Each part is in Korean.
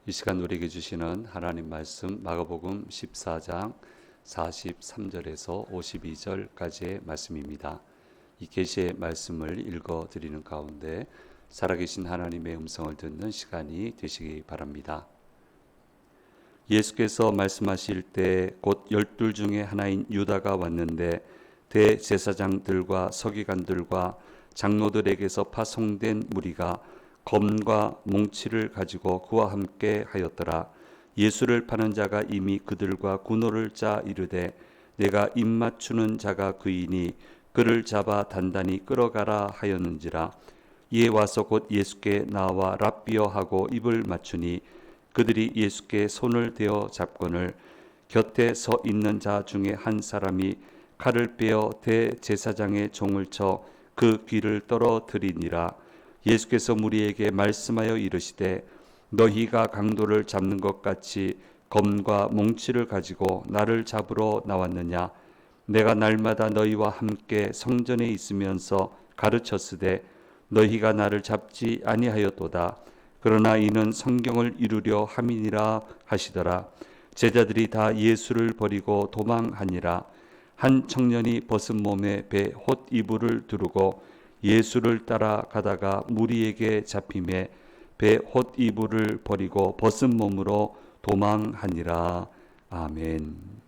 이 시간 우리에게 주시는 하나님 말씀 마가복음 14장 43절에서 52절까지의 말씀입니다. 이 계시의 말씀을 읽어 드리는 가운데 살아계신 하나님의 음성을 듣는 시간이 되시기 바랍니다. 예수께서 말씀하실 때 곧 12 중에 하나인 유다가 왔는데 대제사장들과 서기관들과 장로들에게서 파송된 무리가 검과 몽치를 가지고 그와 함께 하였더라. 예수를 파는 자가 이미 그들과 군호를 짜 이르되 내가 입맞추는 자가 그이니 그를 잡아 단단히 끌어가라 하였는지라. 이에 와서 곧 예수께 나와 랍비어 하고 입을 맞추니 그들이 예수께 손을 대어 잡거늘 곁에 서 있는 자 중에 한 사람이 칼을 빼어 대제사장의 종을 쳐 그 귀를 떨어뜨리니라. 예수께서 무리에게 말씀하여 이르시되 너희가 강도를 잡는 것 같이 검과 몽치를 가지고 나를 잡으러 나왔느냐. 내가 날마다 너희와 함께 성전에 있으면서 가르쳤으되 너희가 나를 잡지 아니하였도다. 그러나 이는 성경을 이루려 함이니라 하시더라. 제자들이 다 예수를 버리고 도망하니라. 한 청년이 벗은 몸에 배 홑 이불을 두르고 예수를 따라가다가 무리에게 잡힘에 배 홑 이불을 버리고 벗은 몸으로 도망하니라. 아멘.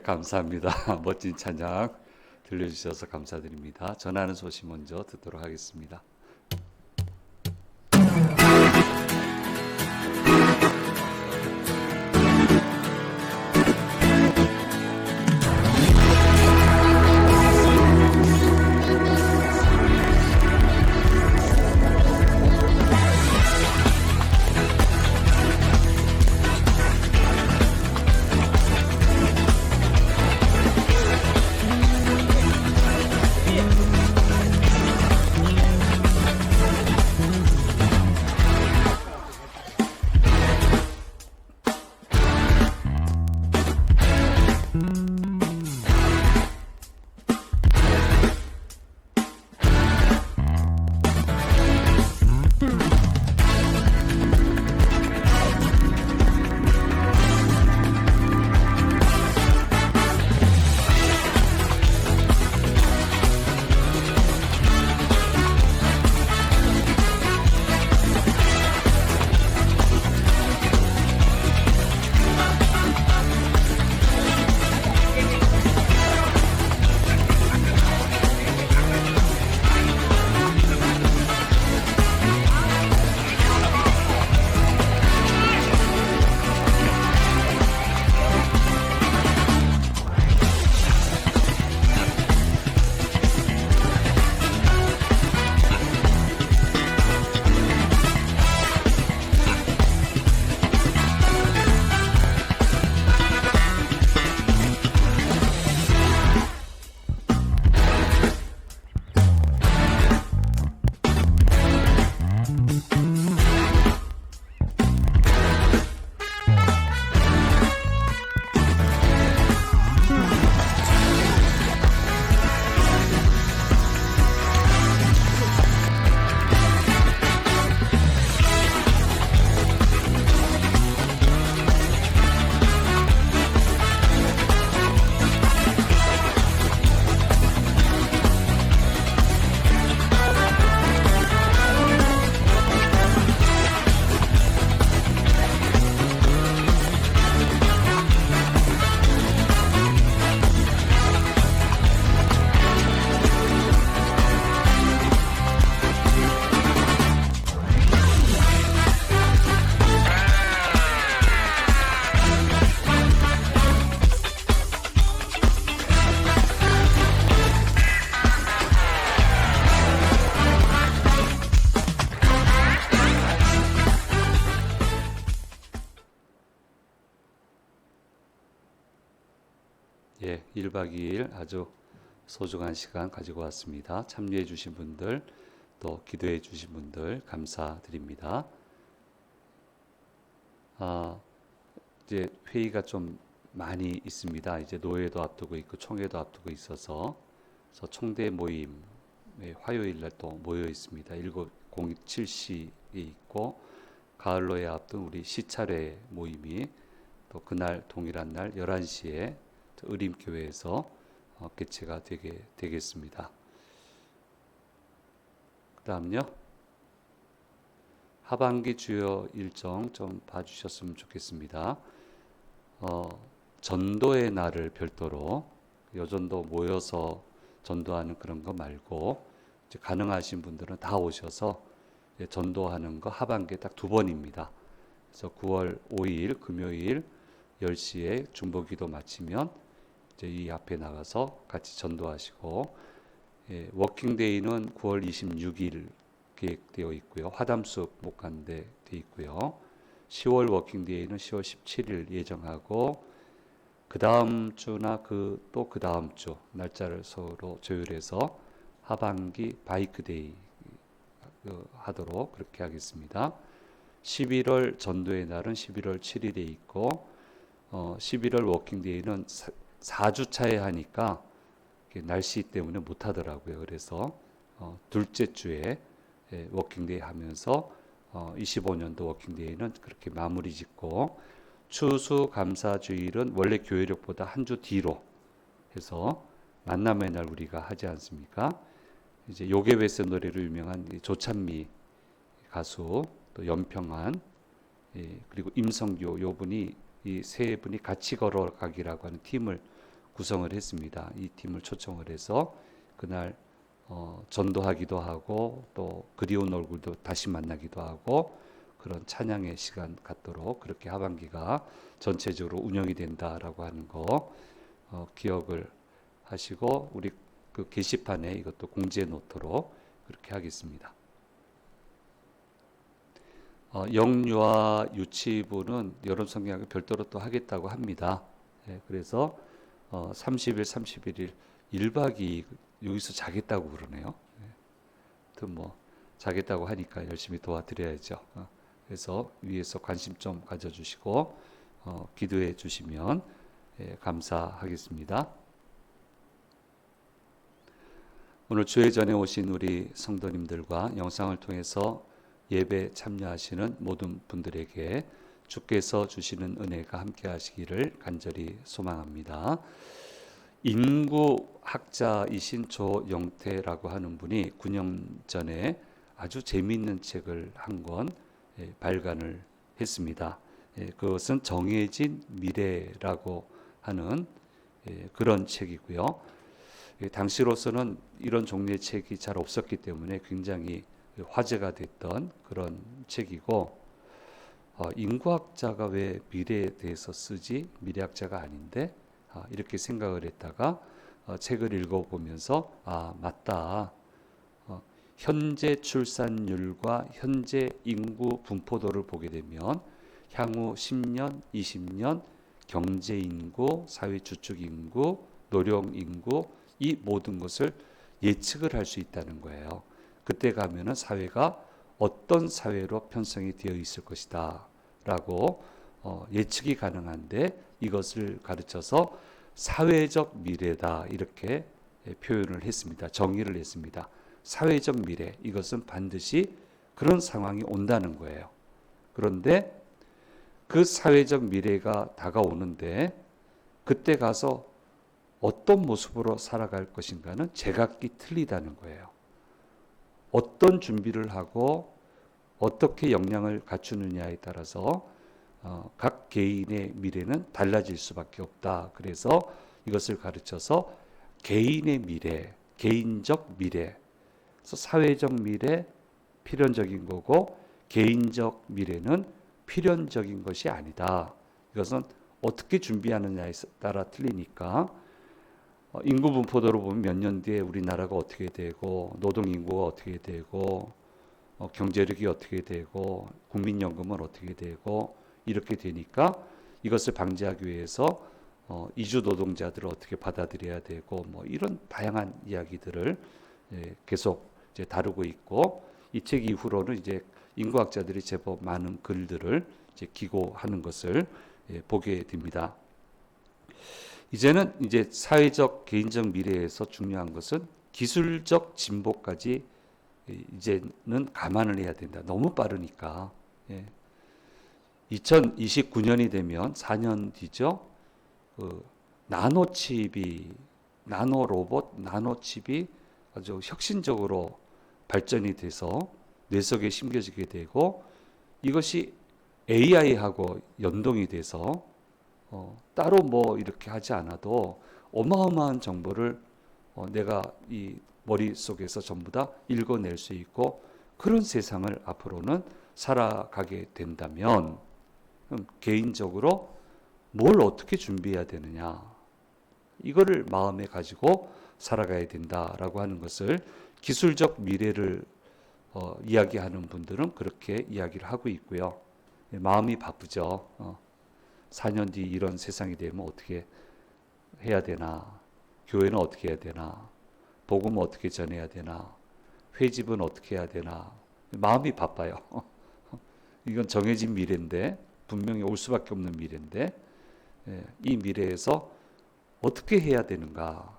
감사합니다. 멋진 찬양 들려주셔서 감사드립니다. 전하는 소식 먼저 듣도록 하겠습니다. 1박 2일 아주 소중한 시간 가지고 왔습니다. 참여해 주신 분들, 또 기도해 주신 분들 감사드립니다. 이제 회의가 좀 많이 있습니다. 이제 노회도 앞두고 있고 총회도 앞두고 있어서 그래서 총대 모임 화요일 날 또 모여 있습니다. 7:07시에 있고 가을로에 앞둔 우리 시차례 모임이 또 그날 동일한 날 11시에 의림교회에서 개최가 되겠습니다. 그 다음요. 하반기 주요 일정 좀 봐주셨으면 좋겠습니다. 전도의 날을 별도로 여전도 모여서 전도하는 그런 거 말고 이제 가능하신 분들은 다 오셔서 전도하는 거 하반기에 딱 2번입니다. 그래서 9월 5일 금요일 10시에 중보기도 마치면 이제 이 앞에 나가서 같이 전도하시고, 워킹데이는 9월 26일 계획되어 있고요. 화담숲 목간대 되어 있고요. 10월 워킹데이는 10월 17일 예정하고 그 다음 주나 또 그 다음 주 날짜를 서로 조율해서 하반기 바이크데이 하도록 그렇게 하겠습니다. 11월 전도의 날은 11월 7일에 있고 11월 워킹데이는 4주차에 하니까 날씨 때문에 못 하더라고요. 그래서 둘째 주에 워킹데이 하면서 25년도 워킹데이는 그렇게 마무리 짓고 추수감사주일은 원래 교회력보다 한 주 뒤로 해서 만남의 날 우리가 하지 않습니까? 이제 요괴베스 노래로 유명한 조찬미 가수, 또 연평한, 그리고 임성교 요 분이 이 세 분이 같이 걸어가기라고 하는 팀을 구성을 했습니다. 이 팀을 초청을 해서 그날 전도하기도 하고 또 그리운 얼굴도 다시 만나기도 하고 그런 찬양의 시간 갖도록 그렇게 하반기가 전체적으로 운영이 된다라고 하는 거 기억을 하시고 우리 그 게시판에 이것도 공지해 놓도록 그렇게 하겠습니다. 영유아 유치부는 여름 성경학을 별도로 또 하겠다고 합니다. 그래서 30일, 31일 1박 2일 여기서 자겠다고 그러네요. 아무튼 뭐 자겠다고 하니까 열심히 도와드려야죠. 그래서 위에서 관심 좀 가져주시고 기도해 주시면 감사하겠습니다. 오늘 주회 전에 오신 우리 성도님들과 영상을 통해서 예배 참여하시는 모든 분들에게 주께서 주시는 은혜가 함께 하시기를 간절히 소망합니다. 인구학자이신 조영태라고 하는 분이 9년 전에 아주 재미있는 책을 한 권 발간을 했습니다. 그것은 정해진 미래라고 하는 그런 책이고요. 당시로서는 이런 종류의 책이 잘 없었기 때문에 굉장히 화제가 됐던 그런 책이고, 인구학자가 왜 미래에 대해서 쓰지? 미래학자가 아닌데? 이렇게 생각을 했다가 책을 읽어보면서 맞다. 현재 출산율과 현재 인구 분포도를 보게 되면 향후 10년, 20년 경제 인구, 사회 주축 인구, 노령 인구 이 모든 것을 예측을 할 수 있다는 거예요. 그때 가면은 사회가 어떤 사회로 편성이 되어 있을 것이다 라고 예측이 가능한데 이것을 가르쳐서 사회적 미래다 이렇게 표현을 했습니다. 정의를 했습니다. 사회적 미래 이것은 반드시 그런 상황이 온다는 거예요. 그런데 그 사회적 미래가 다가오는데 그때 가서 어떤 모습으로 살아갈 것인가는 제각기 틀리다는 거예요. 어떤 준비를 하고 어떻게 역량을 갖추느냐에 따라서 각 개인의 미래는 달라질 수밖에 없다. 그래서 이것을 가르쳐서 개인의 미래, 개인적 미래, 그래서 사회적 미래 필연적인 거고 개인적 미래는 필연적인 것이 아니다. 이것은 어떻게 준비하느냐에 따라 틀리니까 인구 분포도로 보면 몇 년 뒤에 우리나라가 어떻게 되고 노동 인구가 어떻게 되고 경제력이 어떻게 되고 국민연금은 어떻게 되고 이렇게 되니까 이것을 방지하기 위해서 이주 노동자들을 어떻게 받아들여야 되고 뭐 이런 다양한 이야기들을 계속 이제 다루고 있고, 이 책 이후로는 이제 인구학자들이 제법 많은 글들을 이제 기고하는 것을 보게 됩니다. 이제는 이제 사회적 개인적 미래에서 중요한 것은 기술적 진보까지 이제는 감안을 해야 된다. 너무 빠르니까. 2029년이 되면 4년 뒤죠. 나노 로봇, 나노칩이 아주 혁신적으로 발전이 돼서 뇌 속에 심겨지게 되고, 이것이 AI하고 연동이 돼서 따로 뭐 이렇게 하지 않아도 어마어마한 정보를 내가 이 머릿속에서 전부 다 읽어낼 수 있고, 그런 세상을 앞으로는 살아가게 된다면 개인적으로 뭘 어떻게 준비해야 되느냐, 이거를 마음에 가지고 살아가야 된다라고 하는 것을 기술적 미래를 이야기하는 분들은 그렇게 이야기를 하고 있고요. 마음이 바쁘죠. 4년 뒤 이런 세상이 되면 어떻게 해야 되나, 교회는 어떻게 해야 되나, 복음은 어떻게 전해야 되나, 회집은 어떻게 해야 되나, 마음이 바빠요. 이건 정해진 미래인데, 분명히 올 수밖에 없는 미래인데, 이 미래에서 어떻게 해야 되는가,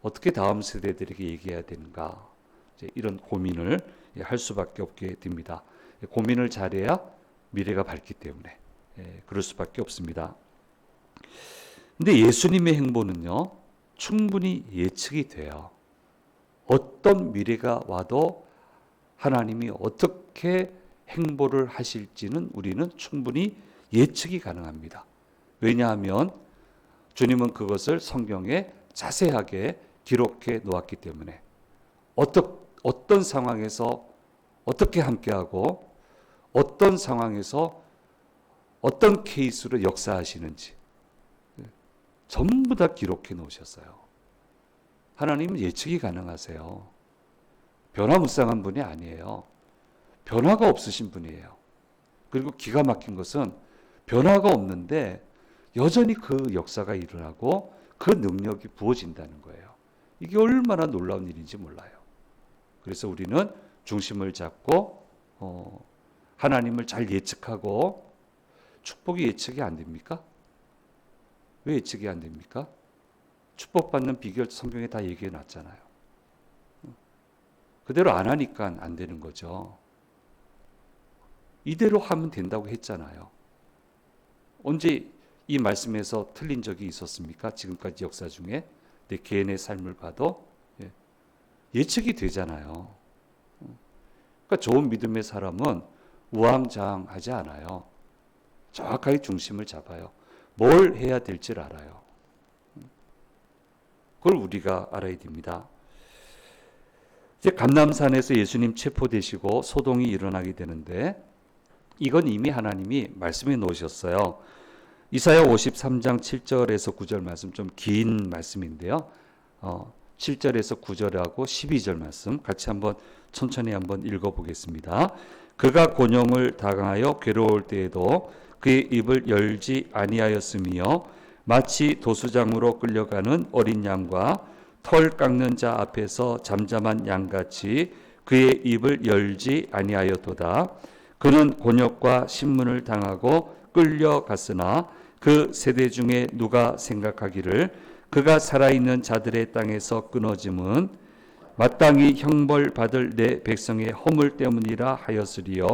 어떻게 다음 세대들에게 얘기해야 되는가, 이런 고민을 할 수밖에 없게 됩니다. 고민을 잘해야 미래가 밝기 때문에 그럴 수밖에 없습니다. 근데 예수님의 행보는요, 충분히 예측이 돼요. 어떤 미래가 와도 하나님이 어떻게 행보를 하실지는 우리는 충분히 예측이 가능합니다. 왜냐하면 주님은 그것을 성경에 자세하게 기록해 놓았기 때문에, 어떤 상황에서 어떻게 함께하고 어떤 상황에서 어떤 케이스로 역사하시는지 전부 다 기록해 놓으셨어요. 하나님은 예측이 가능하세요. 변화무쌍한 분이 아니에요. 변화가 없으신 분이에요. 그리고 기가 막힌 것은 변화가 없는데 여전히 그 역사가 일어나고 그 능력이 부어진다는 거예요. 이게 얼마나 놀라운 일인지 몰라요. 그래서 우리는 중심을 잡고 하나님을 잘 예측하고, 축복이 예측이 안 됩니까? 왜 예측이 안 됩니까? 축복받는 비결 성경에 다 얘기해 놨잖아요. 그대로 안 하니까 안 되는 거죠. 이대로 하면 된다고 했잖아요. 언제 이 말씀에서 틀린 적이 있었습니까? 지금까지 역사 중에 내 개인의 삶을 봐도 예측이 되잖아요. 그러니까 좋은 믿음의 사람은 우왕좌왕하지 않아요. 정확하게 중심을 잡아요. 뭘 해야 될지를 알아요. 그걸 우리가 알아야 됩니다. 이제 감람산에서 예수님 체포되시고 소동이 일어나게 되는데, 이건 이미 하나님이 말씀해 놓으셨어요. 이사야 53장 7절에서 9절 말씀, 좀 긴 말씀인데요. 7절에서 9절하고 12절 말씀 같이 한번 천천히 한번 읽어보겠습니다. 그가 곤욕을 당하여 괴로울 때에도 그의 입을 열지 아니하였으며, 마치 도수장으로 끌려가는 어린 양과 털 깎는 자 앞에서 잠잠한 양같이 그의 입을 열지 아니하였도다. 그는 곤욕과 신문을 당하고 끌려갔으나 그 세대 중에 누가 생각하기를 그가 살아있는 자들의 땅에서 끊어짐은 마땅히 형벌받을 내 백성의 허물 때문이라 하였으리요.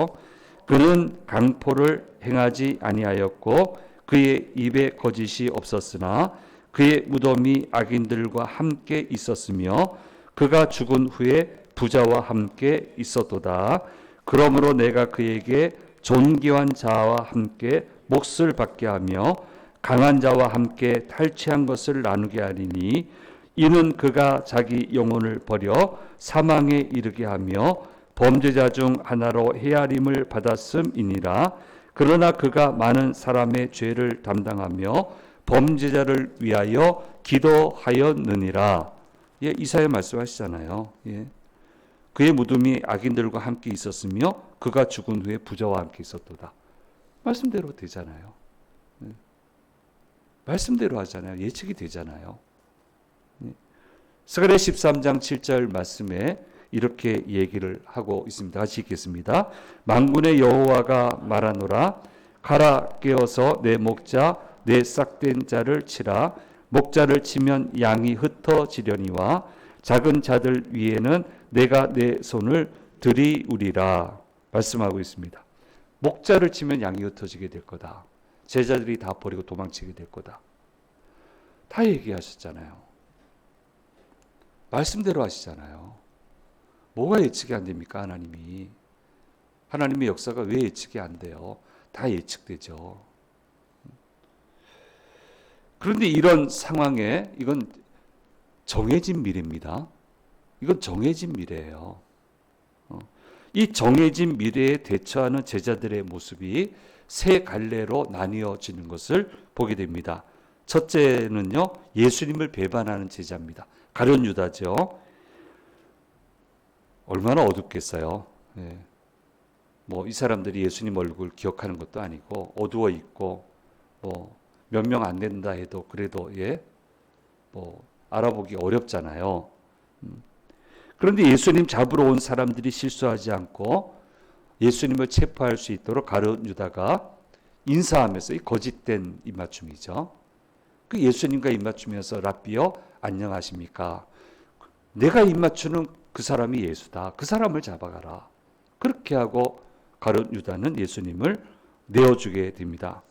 그는 강포를 행하지 아니하였고 그의 입에 거짓이 없었으나 그의 무덤이 악인들과 함께 있었으며 그가 죽은 후에 부자와 함께 있었도다. 그러므로 내가 그에게 존귀한 자와 함께 몫을 받게 하며 강한 자와 함께 탈취한 것을 나누게 하리니, 이는 그가 자기 영혼을 버려 사망에 이르게 하며 범죄자 중 하나로 헤아림을 받았음이니라. 그러나 그가 많은 사람의 죄를 담당하며 범죄자를 위하여 기도하였느니라. 이사야 말씀하시잖아요. 그의 무덤이 악인들과 함께 있었으며 그가 죽은 후에 부자와 함께 있었도다. 말씀대로 되잖아요. 말씀대로 하잖아요. 예측이 되잖아요. 스가랴 13장 7절 말씀에 이렇게 얘기를 하고 있습니다. 같이 읽겠습니다. 만군의 여호와가 말하노라. 가라 깨어서 내 목자 내 싹된 자를 치라. 목자를 치면 양이 흩어지려니와 작은 자들 위에는 내가 내 손을 들이우리라 말씀하고 있습니다. 목자를 치면 양이 흩어지게 될 거다. 제자들이 다 버리고 도망치게 될 거다. 다 얘기하셨잖아요. 말씀대로 하시잖아요. 뭐가 예측이 안 됩니까? 하나님이. 하나님의 역사가 왜 예측이 안 돼요? 다 예측되죠. 그런데 이런 상황에 이건 정해진 미래입니다. 이건 정해진 미래예요. 이 정해진 미래에 대처하는 제자들의 모습이 세 갈래로 나뉘어지는 것을 보게 됩니다. 첫째는요, 예수님을 배반하는 제자입니다. 가룟 유다죠. 얼마나 어둡겠어요. 네. 이 사람들이 예수님 얼굴 기억하는 것도 아니고 어두워 있고 몇 명 안 된다 해도 그래도 알아보기 어렵잖아요. 그런데 예수님 잡으러 온 사람들이 실수하지 않고 예수님을 체포할 수 있도록 가룟 유다가 인사하면서 이 거짓된 입맞춤이죠. 그 예수님과 입맞추면서 랍비여 안녕하십니까? 내가 입맞추는 그 사람이 예수다. 그 사람을 잡아가라. 그렇게 하고 가룟 유다는 예수님을 내어주게 됩니다.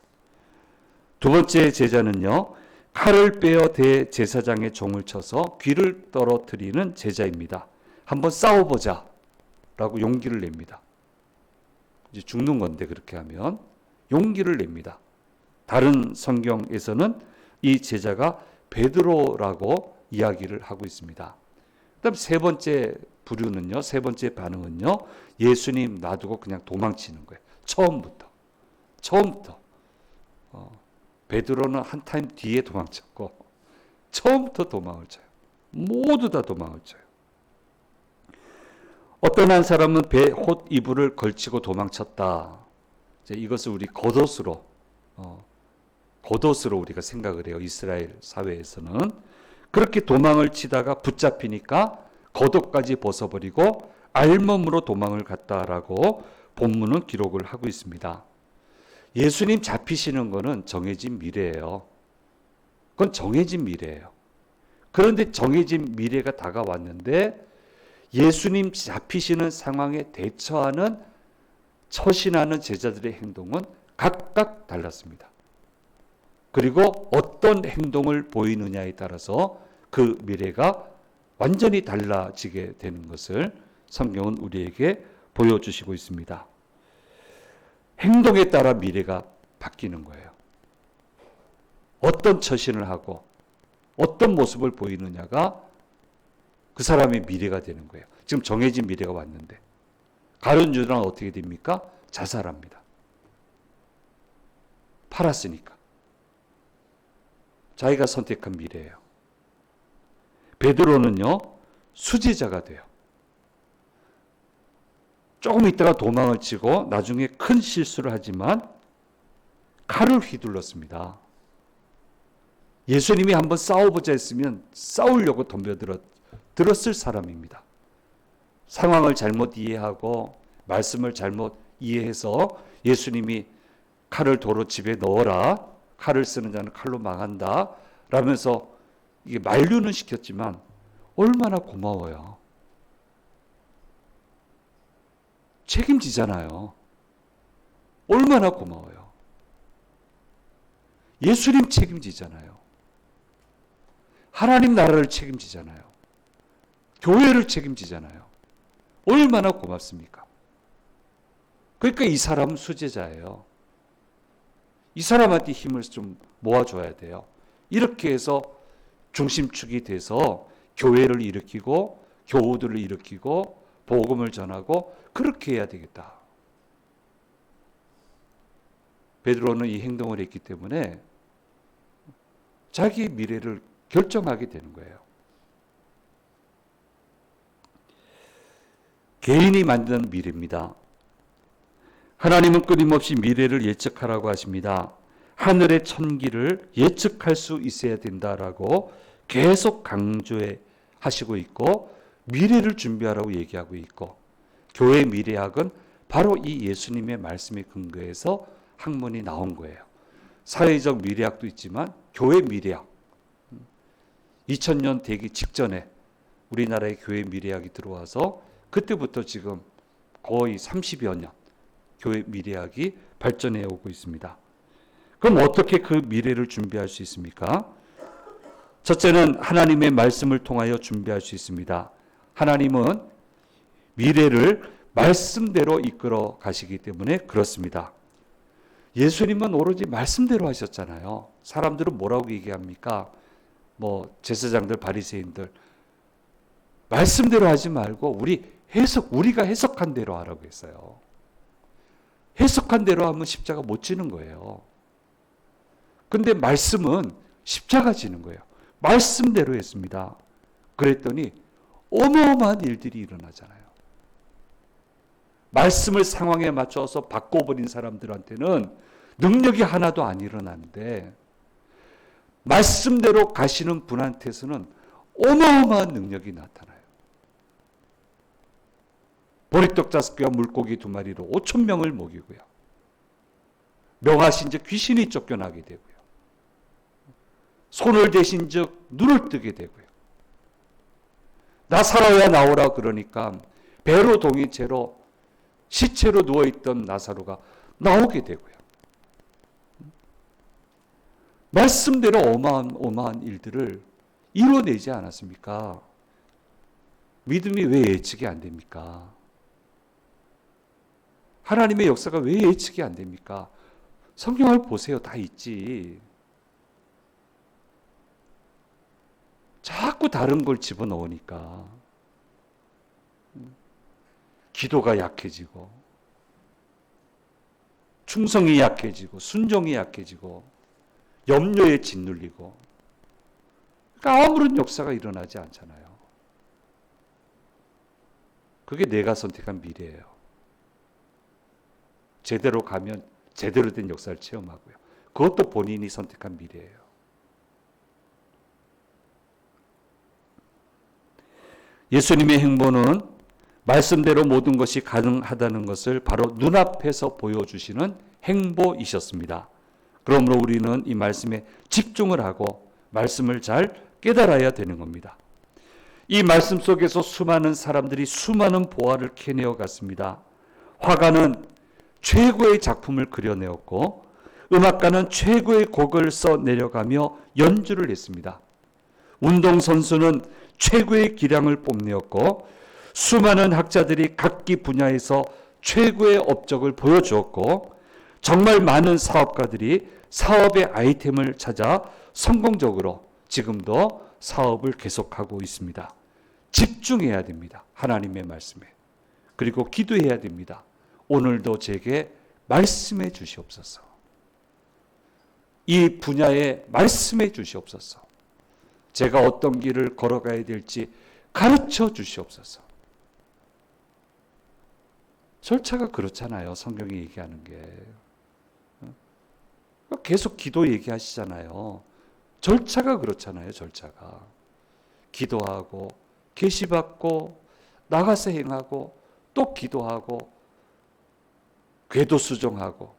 두 번째 제자는요, 칼을 빼어 대제사장의 종을 쳐서 귀를 떨어뜨리는 제자입니다. 한번 싸워보자 라고 용기를 냅니다. 이제 죽는 건데 그렇게 하면 용기를 냅니다. 다른 성경에서는 이 제자가 베드로라고 이야기를 하고 있습니다. 그다음 세 번째 부류는요, 세 번째 반응은요, 예수님 놔두고 그냥 도망치는 거예요. 처음부터. 베드로는 한 타임 뒤에 도망쳤고 처음부터 도망을 쳐요. 모두 다 도망을 쳐요. 어떤 한 사람은 배 홑 이불을 걸치고 도망쳤다. 이것을 우리 겉옷으로 우리가 생각을 해요. 이스라엘 사회에서는. 그렇게 도망을 치다가 붙잡히니까 겉옷까지 벗어버리고 알몸으로 도망을 갔다라고 본문은 기록을 하고 있습니다. 예수님 잡히시는 것은 정해진 미래예요. 그건 정해진 미래예요. 그런데 정해진 미래가 다가왔는데 예수님 잡히시는 상황에 대처하는 처신하는 제자들의 행동은 각각 달랐습니다. 그리고 어떤 행동을 보이느냐에 따라서 그 미래가 완전히 달라지게 되는 것을 성경은 우리에게 보여주시고 있습니다. 행동에 따라 미래가 바뀌는 거예요. 어떤 처신을 하고 어떤 모습을 보이느냐가 그 사람의 미래가 되는 거예요. 지금 정해진 미래가 왔는데 가룟 유다는 어떻게 됩니까? 자살합니다. 팔았으니까. 자기가 선택한 미래예요. 베드로는요, 수제자가 돼요. 조금 있다가 도망을 치고 나중에 큰 실수를 하지만 칼을 휘둘렀습니다. 예수님이 한번 싸워보자 했으면 싸우려고 덤벼들었을 사람입니다. 상황을 잘못 이해하고 말씀을 잘못 이해해서 예수님이 칼을 도로 집에 넣어라. 칼을 쓰는 자는 칼로 망한다. 라면서 이게 만류는 시켰지만 얼마나 고마워요. 책임지잖아요. 얼마나 고마워요. 예수님 책임지잖아요. 하나님 나라를 책임지잖아요. 교회를 책임지잖아요. 얼마나 고맙습니까? 그러니까 이 사람은 수제자예요. 이 사람한테 힘을 좀 모아줘야 돼요. 이렇게 해서 중심축이 돼서 교회를 일으키고 교우들을 일으키고 복음을 전하고 그렇게 해야 되겠다. 베드로는 이 행동을 했기 때문에 자기 미래를 결정하게 되는 거예요. 개인이 만든 미래입니다. 하나님은 끊임없이 미래를 예측하라고 하십니다. 하늘의 천기를 예측할 수 있어야 된다라고 계속 강조해 하시고 있고, 미래를 준비하라고 얘기하고 있고, 교회 미래학은 바로 이 예수님의 말씀에 근거해서 학문이 나온 거예요. 사회적 미래학도 있지만 교회 미래학, 2000년 되기 직전에 우리나라의 교회 미래학이 들어와서 그때부터 지금 거의 30여 년 교회 미래학이 발전해 오고 있습니다. 그럼 어떻게 그 미래를 준비할 수 있습니까? 첫째는 하나님의 말씀을 통하여 준비할 수 있습니다. 하나님은 미래를 말씀대로 이끌어 가시기 때문에 그렇습니다. 예수님은 오로지 말씀대로 하셨잖아요. 사람들은 뭐라고 얘기합니까? 제사장들, 바리새인들, 말씀대로 하지 말고 우리가 해석한 대로 하라고 했어요. 해석한 대로 하면 십자가 못 지는 거예요. 근데 말씀은 십자가 지는 거예요. 말씀대로 했습니다. 그랬더니 어마어마한 일들이 일어나잖아요. 말씀을 상황에 맞춰서 바꿔버린 사람들한테는 능력이 하나도 안 일어나는데, 말씀대로 가시는 분한테서는 어마어마한 능력이 나타나요. 보리떡 5개와 물고기 2마리로 5,000명을 먹이고요. 명하신 즉 귀신이 쫓겨나게 되고요. 손을 대신 즉 눈을 뜨게 되고요. 나사로야 나오라 그러니까 배로 동이채로 시체로 누워있던 나사로가 나오게 되고요. 말씀대로 어마어마한 일들을 이뤄내지 않았습니까? 믿음이 왜 예측이 안 됩니까? 하나님의 역사가 왜 예측이 안 됩니까? 성경을 보세요. 다 있지. 자꾸 다른 걸 집어넣으니까 기도가 약해지고, 충성이 약해지고, 순종이 약해지고, 염려에 짓눌리고, 그러니까 아무런 역사가 일어나지 않잖아요. 그게 내가 선택한 미래예요. 제대로 가면 제대로 된 역사를 체험하고요. 그것도 본인이 선택한 미래예요. 예수님의 행보는 말씀대로 모든 것이 가능하다는 것을 바로 눈앞에서 보여주시는 행보이셨습니다. 그러므로 우리는 이 말씀에 집중을 하고 말씀을 잘 깨달아야 되는 겁니다. 이 말씀 속에서 수많은 사람들이 수많은 보화를 캐내어 갔습니다. 화가는 최고의 작품을 그려내었고, 음악가는 최고의 곡을 써내려가며 연주를 했습니다. 운동선수는 최고의 기량을 뽐내었고, 수많은 학자들이 각기 분야에서 최고의 업적을 보여주었고, 정말 많은 사업가들이 사업의 아이템을 찾아 성공적으로 지금도 사업을 계속하고 있습니다. 집중해야 됩니다. 하나님의 말씀에. 그리고 기도해야 됩니다. 오늘도 제게 말씀해 주시옵소서. 이 분야에 말씀해 주시옵소서. 제가 어떤 길을 걸어가야 될지 가르쳐 주시옵소서. 절차가 그렇잖아요. 성경이 얘기하는 게. 계속 기도 얘기하시잖아요. 절차가 그렇잖아요. 절차가. 기도하고 계시받고 나가서 행하고 또 기도하고 궤도 수정하고.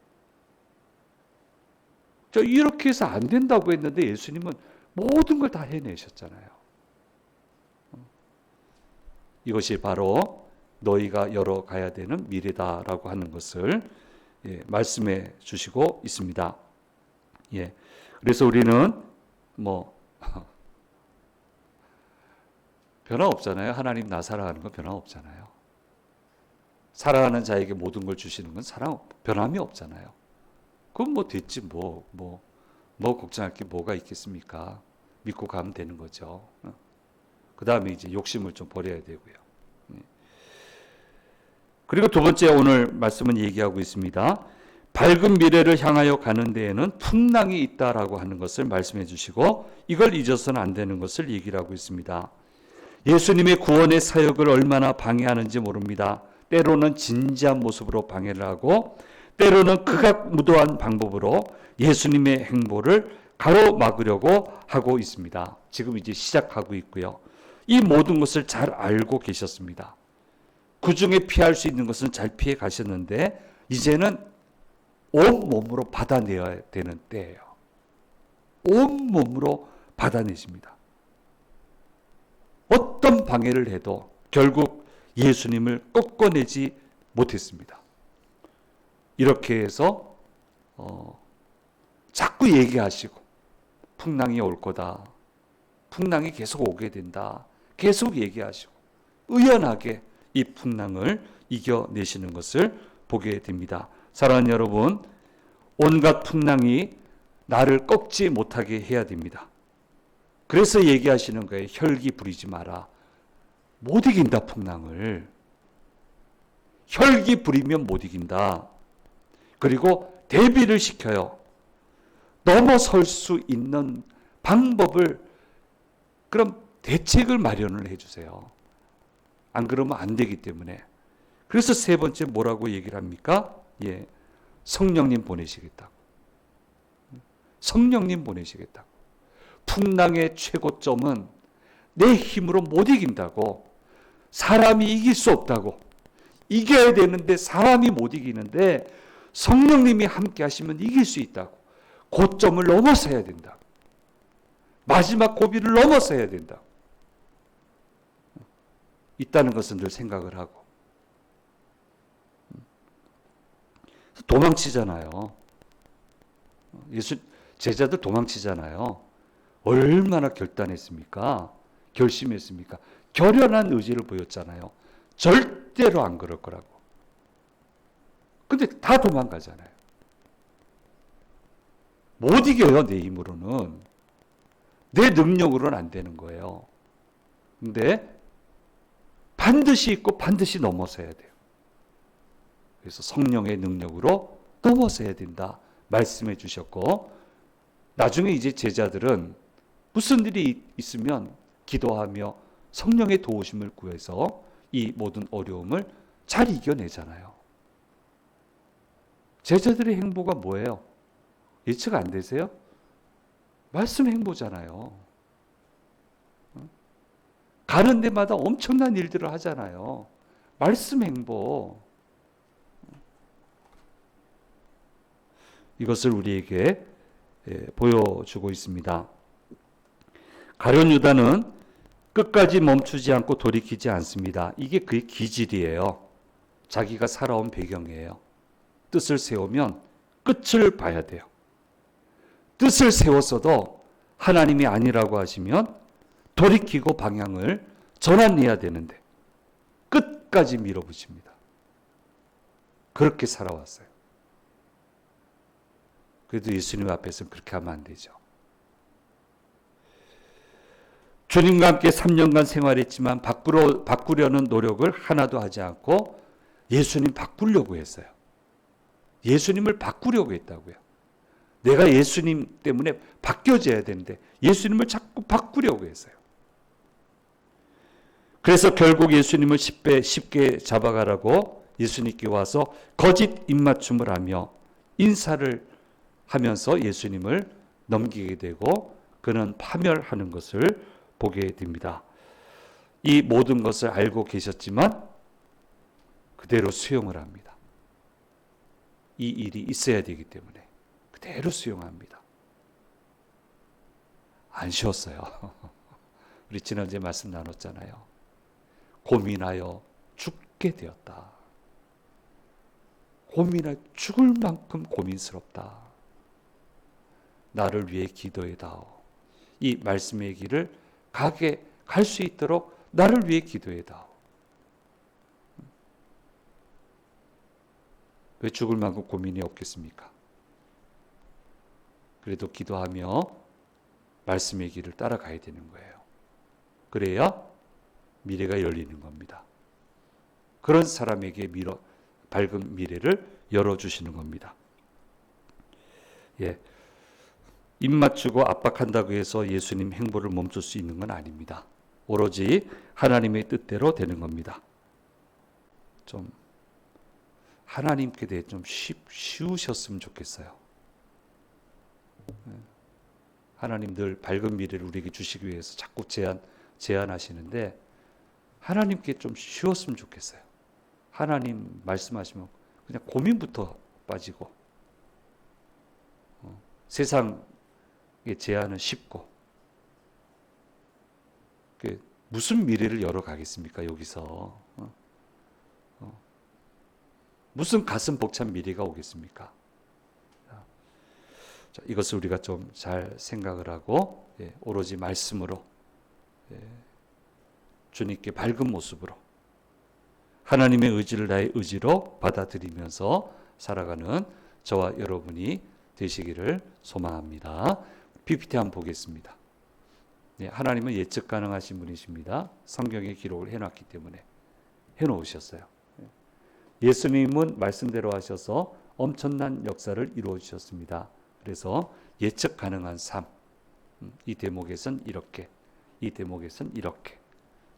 이렇게 해서 안 된다고 했는데 예수님은 모든 걸 다 해내셨잖아요. 이것이 바로 너희가 열어가야 되는 미래다라고 하는 것을 말씀해 주시고 있습니다. 그래서 우리는 변화 없잖아요. 하나님 나 사랑하는 건 변화 없잖아요. 사랑하는 자에게 모든 걸 주시는 건 변함이 없잖아요. 그럼 됐지 뭐 걱정할 게 뭐가 있겠습니까? 믿고 가면 되는 거죠. 그 다음에 이제 욕심을 좀 버려야 되고요. 그리고 두 번째 오늘 말씀은 얘기하고 있습니다. 밝은 미래를 향하여 가는 데에는 풍랑이 있다라고 하는 것을 말씀해 주시고, 이걸 잊어서는 안 되는 것을 얘기를 하고 있습니다. 예수님의 구원의 사역을 얼마나 방해하는지 모릅니다. 때로는 진지한 모습으로 방해를 하고, 때로는 극악무도한 방법으로 예수님의 행보를 가로막으려고 하고 있습니다. 지금 이제 시작하고 있고요. 이 모든 것을 잘 알고 계셨습니다. 그 중에 피할 수 있는 것은 잘 피해 가셨는데 이제는 온몸으로 받아내야 되는 때예요. 온몸으로 받아내십니다. 어떤 방해를 해도 결국 예수님을 꺾어내지 못했습니다. 이렇게 해서 자꾸 얘기하시고 풍랑이 올 거다. 풍랑이 계속 오게 된다. 계속 얘기하시고 의연하게 이 풍랑을 이겨내시는 것을 보게 됩니다. 사랑하는 여러분, 온갖 풍랑이 나를 꺾지 못하게 해야 됩니다. 그래서 얘기하시는 거예요. 혈기 부리지 마라. 못 이긴다, 풍랑을. 혈기 부리면 못 이긴다. 그리고 대비를 시켜요. 넘어설 수 있는 방법을, 그럼 대책을 마련을 해주세요. 안 그러면 안 되기 때문에. 그래서 세 번째 뭐라고 얘기를 합니까? 예, 성령님 보내시겠다고. 성령님 보내시겠다고. 풍랑의 최고점은 내 힘으로 못 이긴다고. 사람이 이길 수 없다고. 이겨야 되는데 사람이 못 이기는데 성령님이 함께 하시면 이길 수 있다고. 고점을 넘어서야 된다. 마지막 고비를 넘어서야 된다. 있다는 것은 늘 생각을 하고. 도망치잖아요. 제자들 도망치잖아요. 얼마나 결단했습니까? 결심했습니까? 결연한 의지를 보였잖아요. 절대로 안 그럴 거라고. 근데 다 도망가잖아요. 못 이겨요, 내 힘으로는. 내 능력으로는 안 되는 거예요. 근데 반드시 있고 반드시 넘어서야 돼요. 그래서 성령의 능력으로 넘어서야 된다 말씀해 주셨고, 나중에 이제 제자들은 무슨 일이 있으면 기도하며 성령의 도우심을 구해서 이 모든 어려움을 잘 이겨내잖아요. 제자들의 행보가 뭐예요? 예측 안 되세요? 말씀 행보잖아요. 가는 데마다 엄청난 일들을 하잖아요. 말씀 행보. 이것을 우리에게 보여주고 있습니다. 가룟 유다는 끝까지 멈추지 않고 돌이키지 않습니다. 이게 그의 기질이에요. 자기가 살아온 배경이에요. 뜻을 세우면 끝을 봐야 돼요. 뜻을 세웠어도 하나님이 아니라고 하시면 돌이키고 방향을 전환해야 되는데 끝까지 밀어붙입니다. 그렇게 살아왔어요. 그래도 예수님 앞에서는 그렇게 하면 안 되죠. 주님과 함께 3년간 생활했지만 바꾸려는 노력을 하나도 하지 않고 예수님 바꾸려고 했어요. 예수님을 바꾸려고 했다고요. 내가 예수님 때문에 바뀌어져야 되는데 예수님을 자꾸 바꾸려고 했어요. 그래서 결국 예수님을 쉽게 잡아가라고 예수님께 와서 거짓 입맞춤을 하며 인사를 하면서 예수님을 넘기게 되고 그는 파멸하는 것을 보게 됩니다. 이 모든 것을 알고 계셨지만 그대로 수용을 합니다. 이 일이 있어야 되기 때문에 그대로 수용합니다. 안 쉬었어요. 우리 지난주에 말씀 나눴잖아요. 고민하여 죽게 되었다. 고민하여 죽을 만큼 고민스럽다. 나를 위해 기도해다오. 이 말씀의 길을 갈 수 있도록 나를 위해 기도해다오. 왜 죽을 만큼 고민이 없겠습니까? 그래도 기도하며 말씀의 길을 따라가야 되는 거예요. 그래야 미래가 열리는 겁니다. 그런 사람에게 밝은 미래를 열어주시는 겁니다. 예. 입 맞추고 압박한다고 해서 예수님 행보를 멈출 수 있는 건 아닙니다. 오로지 하나님의 뜻대로 되는 겁니다. 좀 하나님께 대해 좀 쉬우셨으면 좋겠어요. 하나님 늘 밝은 미래를 우리에게 주시기 위해서 자꾸 제안하시는데 하나님께 좀 쉬웠으면 좋겠어요. 하나님 말씀하시면 그냥 고민부터 빠지고 세상의 제안은 쉽고 무슨 미래를 열어가겠습니까? 여기서 무슨 가슴 벅찬 미래가 오겠습니까? 자, 이것을 우리가 좀 잘 생각을 하고 오로지 말씀으로 주님께 밝은 모습으로 하나님의 의지를 나의 의지로 받아들이면서 살아가는 저와 여러분이 되시기를 소망합니다. PPT 한번 보겠습니다. 하나님은 예측 가능하신 분이십니다. 성경에 기록을 해놨기 때문에 해놓으셨어요. 예수님은 말씀대로 하셔서 엄청난 역사를 이루어 주셨습니다. 그래서 예측 가능한 삶, 이 대목에선 이렇게, 이 대목에선 이렇게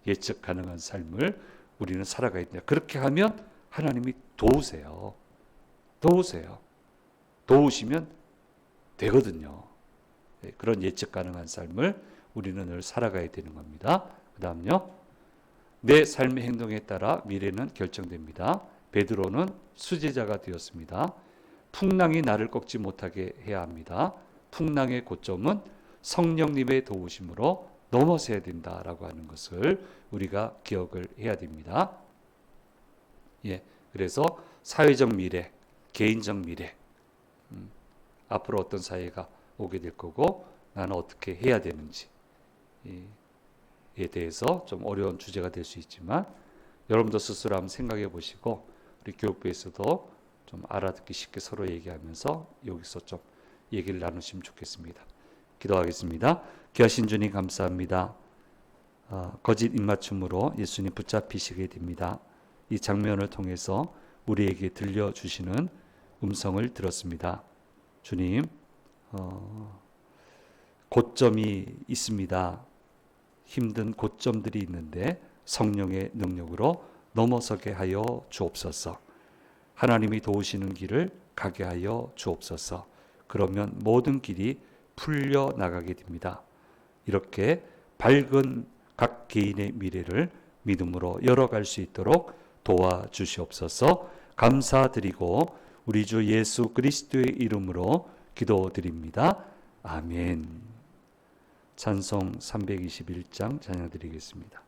예측 가능한 삶을 우리는 살아가야 된다. 그렇게 하면 하나님이 도우세요. 도우시면 되거든요. 그런 예측 가능한 삶을 우리는 늘 살아가야 되는 겁니다. 그 다음요. 내 삶의 행동에 따라 미래는 결정됩니다. 베드로는 수제자가 되었습니다. 풍랑이 나를 꺾지 못하게 해야 합니다. 풍랑의 고점은 성령님의 도우심으로 넘어서야 된다라고 하는 것을 우리가 기억을 해야 됩니다. 그래서 사회적 미래, 개인적 미래, 앞으로 어떤 사회가 오게 될 거고 나는 어떻게 해야 되는지에 대해서 좀 어려운 주제가 될 수 있지만 여러분도 스스로 한번 생각해 보시고 우리 교육부에서도 좀 알아듣기 쉽게 서로 얘기하면서 여기서 좀 얘기를 나누시면 좋겠습니다. 기도하겠습니다. 귀하신 주님 감사합니다. 거짓 입맞춤으로 예수님 붙잡히시게 됩니다. 이 장면을 통해서 우리에게 들려주시는 음성을 들었습니다. 주님, 고점이 있습니다. 힘든 고점들이 있는데 성령의 능력으로 넘어서게 하여 주옵소서. 하나님이 도우시는 길을 가게 하여 주옵소서. 그러면 모든 길이 풀려 나가게 됩니다. 이렇게 밝은 각 개인의 미래를 믿음으로 열어갈 수 있도록 도와주시옵소서. 감사드리고 우리 주 예수 그리스도의 이름으로 기도드립니다. 아멘. 찬송 321장 찬양드리겠습니다.